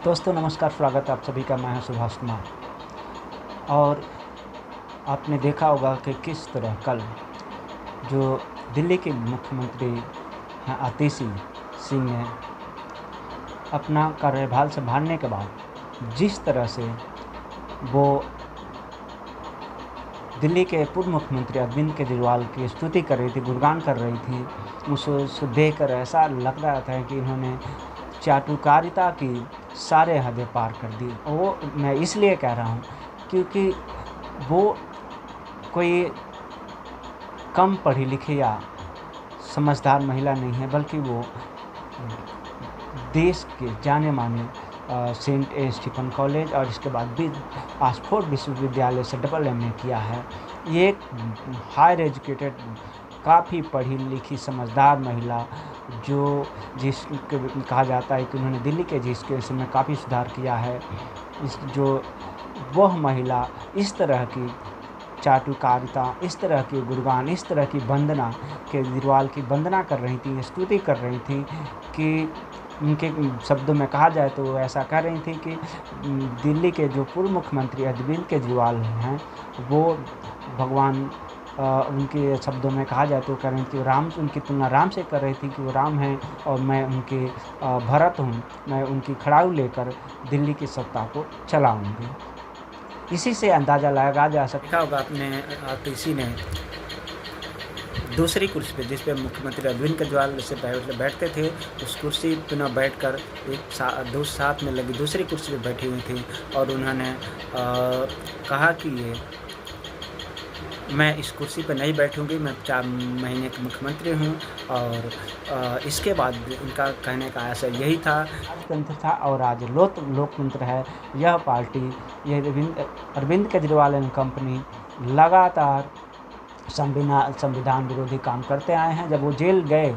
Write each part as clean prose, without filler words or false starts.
दोस्तों नमस्कार, स्वागत है आप सभी का। मैं हूं सुभाष कुमार। और आपने देखा होगा कि किस तरह कल जो दिल्ली के मुख्यमंत्री हैं आतिशी सिंह ने अपना कार्यभार संभालने के बाद जिस तरह से वो दिल्ली के पूर्व मुख्यमंत्री अरविंद केजरीवाल की स्तुति कर रही थी, गुणगान कर रही थी, उसको देखकर ऐसा लग रहा था कि इन्होंने चाटुकारिता की सारे हदें पार कर दी। वो मैं इसलिए कह रहा हूँ क्योंकि वो कोई कम पढ़ी लिखी या समझदार महिला नहीं है, बल्कि वो देश के जाने माने सेंट स्टीफन कॉलेज और इसके बाद भी ऑक्सफोर्ड विश्वविद्यालय से MA किया है। ये एक हायर एजुकेटेड, काफ़ी पढ़ी लिखी समझदार महिला जिसके कहा जाता है कि उन्होंने दिल्ली के एजुकेशन में काफ़ी सुधार किया है। वह महिला इस तरह की चाटुकारिता, इस तरह की गुणगान, इस तरह की वंदना, केजरीवाल की वंदना कर रही थी, स्तुति कर रही थी कि उनके शब्दों में कहा जाए तो वो ऐसा कह रही थी कि दिल्ली के जो पूर्व मुख्यमंत्री अरविंद केजरीवाल हैं वो भगवान, उनके शब्दों में कहा जाए तो कह रही थी राम, उनकी तुलना राम से कर रही थी कि वो राम हैं और मैं उनके भरत हूँ, मैं उनकी खड़ाऊ लेकर दिल्ली की सत्ता को चलाऊँगी। इसी से अंदाज़ा लगाया जा सकता होगा अपने आतिशी ने दूसरी कुर्सी पे, जिस पे मुख्यमंत्री अरविंद केजरीवाल से पहले बैठते थे, उस कुर्सी पे न बैठकर दो साथ में लगी दूसरी कुर्सी पे बैठी हुई थी और उन्होंने कहा कि मैं इस कुर्सी पर नहीं बैठूंगी, मैं 4 महीने की मुख्यमंत्री हूं। और इसके बाद इनका कहने का आशय यही था, राजतंत्र था और आज लोकतंत्र है। यह पार्टी, यह अरविंद केजरीवाल एंड कंपनी लगातार संविधान विरोधी काम करते आए हैं। जब वो जेल गए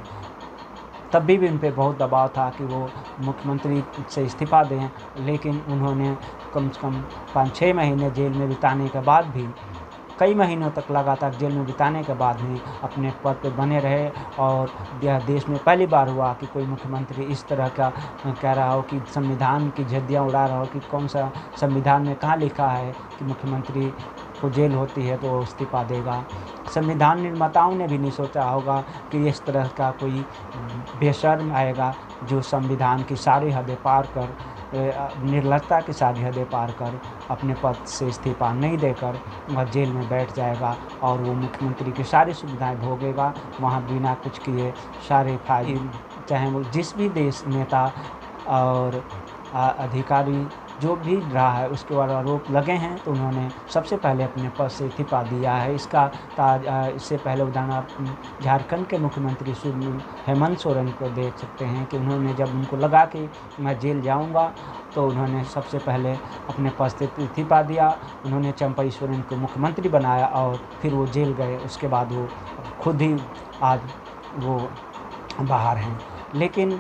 तब भी उन पर बहुत दबाव था कि वो मुख्यमंत्री से इस्तीफ़ा दें, लेकिन उन्होंने कम से कम 5-6 महीने जेल में बिताने के बाद भी, कई महीनों तक लगातार जेल में बिताने के बाद भी अपने पद पर बने रहे। और यह देश में पहली बार हुआ कि कोई मुख्यमंत्री इस तरह का कह रहा हो कि संविधान की झड्डियाँ उड़ा रहा हो कि कौन सा संविधान में कहाँ लिखा है कि मुख्यमंत्री को जेल होती है तो वो इस्तीफ़ा देगा। संविधान निर्माताओं ने भी नहीं सोचा होगा कि इस तरह का कोई बेशर्म आएगा जो संविधान की सारी हदें पार कर, निर्लजता की सारी हदें पार कर अपने पद से इस्तीफ़ा नहीं देकर वह जेल में बैठ जाएगा और वो मुख्यमंत्री की सारी सुविधाएं भोगेगा, वहाँ बिना कुछ किए सारे फाइल, चाहे वो जिस भी देश नेता और अधिकारी जो भी रहा है उसके द्वारा आरोप लगे हैं तो उन्होंने सबसे पहले अपने पद से इस्तीफ़ा दिया है। इससे पहले उदाहरण झारखंड के मुख्यमंत्री हेमंत सोरेन को देख सकते हैं कि उन्होंने जब उनको लगा कि मैं जेल जाऊंगा तो उन्होंने सबसे पहले अपने पद से इस्तीफ़ा दिया। उन्होंने चंपई सोरेन को मुख्यमंत्री बनाया और फिर वो जेल गए। उसके बाद वो खुद ही आज वो बाहर हैं। लेकिन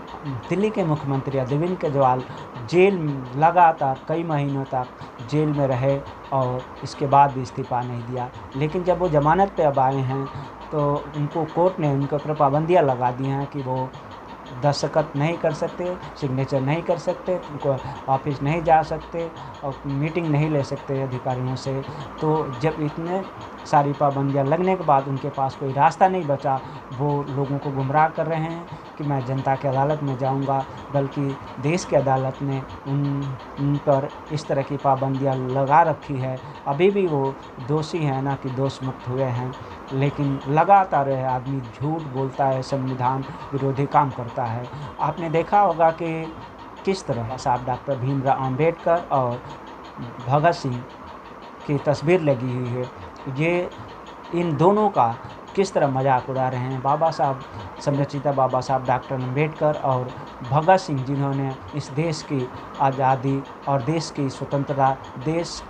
दिल्ली के मुख्यमंत्री अरविंद केजरीवाल जेल लगातार कई महीनों तक जेल में रहे और इसके बाद भी इस्तीफ़ा नहीं दिया। लेकिन जब वो ज़मानत पे अब आए हैं तो उनको कोर्ट ने उनके ऊपर पाबंदियाँ लगा दी हैं कि वो दस्तखत नहीं कर सकते, सिग्नेचर नहीं कर सकते, उनको ऑफिस नहीं जा सकते और मीटिंग नहीं ले सकते अधिकारियों से। तो जब इतने सारी पाबंदियाँ लगने के बाद उनके पास कोई रास्ता नहीं बचा, वो लोगों को गुमराह कर रहे हैं कि मैं जनता की अदालत में जाऊंगा, बल्कि देश की अदालत ने उन पर इस तरह की पाबंदियाँ लगा रखी है। अभी भी वो दोषी हैं, ना कि दोष मुक्त हुए हैं, लेकिन लगातार यह आदमी झूठ बोलता है, संविधान विरोधी काम करता है। आपने देखा होगा कि किस तरह साहब डॉक्टर भीमराव अम्बेडकर और भगत सिंह की तस्वीर लगी हुई है, ये इन दोनों का किस तरह मजाक उड़ा रहे हैं। बाबा साहब संरचिता बाबा साहब डॉक्टर अम्बेडकर और भगत सिंह, जिन्होंने इस देश की आज़ादी और देश की स्वतंत्रता, देश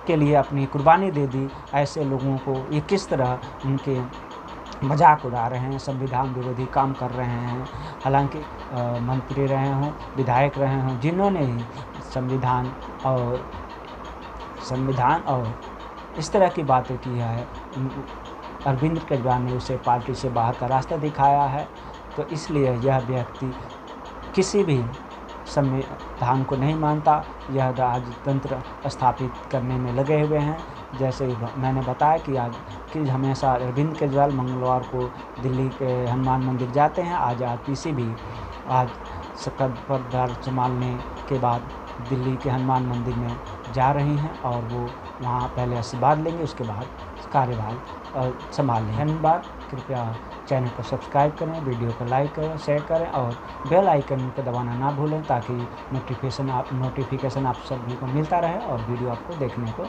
के लिए अपनी कुर्बानी दे दी, ऐसे लोगों को ये किस तरह उनके मजाक उड़ा रहे हैं, संविधान विरोधी काम कर रहे हैं। हालांकि मंत्री रहे हों, विधायक रहे हों, जिन्होंने ही संविधान और इस तरह की बातें की है, अरविंद केजरीवाल ने उसे पार्टी से बाहर का रास्ता दिखाया है। तो इसलिए यह व्यक्ति किसी भी संविधान को नहीं मानता, यह राजतंत्र स्थापित करने में लगे हुए हैं। जैसे मैंने बताया कि हमेशा अरविंद केजरीवाल मंगलवार को दिल्ली के हनुमान मंदिर जाते हैं। आज आरपीसी भी आज पदभार संभालने के बाद दिल्ली के हनुमान मंदिर में जा रही हैं और वो वहाँ पहले आशीर्वाद लेंगे, उसके बाद कार्यभार संभाल लेंगे। धन्यवाद। कृपया चैनल को सब्सक्राइब करें, वीडियो को लाइक करें, शेयर करें और बेल आइकन को दबाना ना भूलें ताकि नोटिफिकेशन आप सभी को मिलता रहे और वीडियो आपको देखने को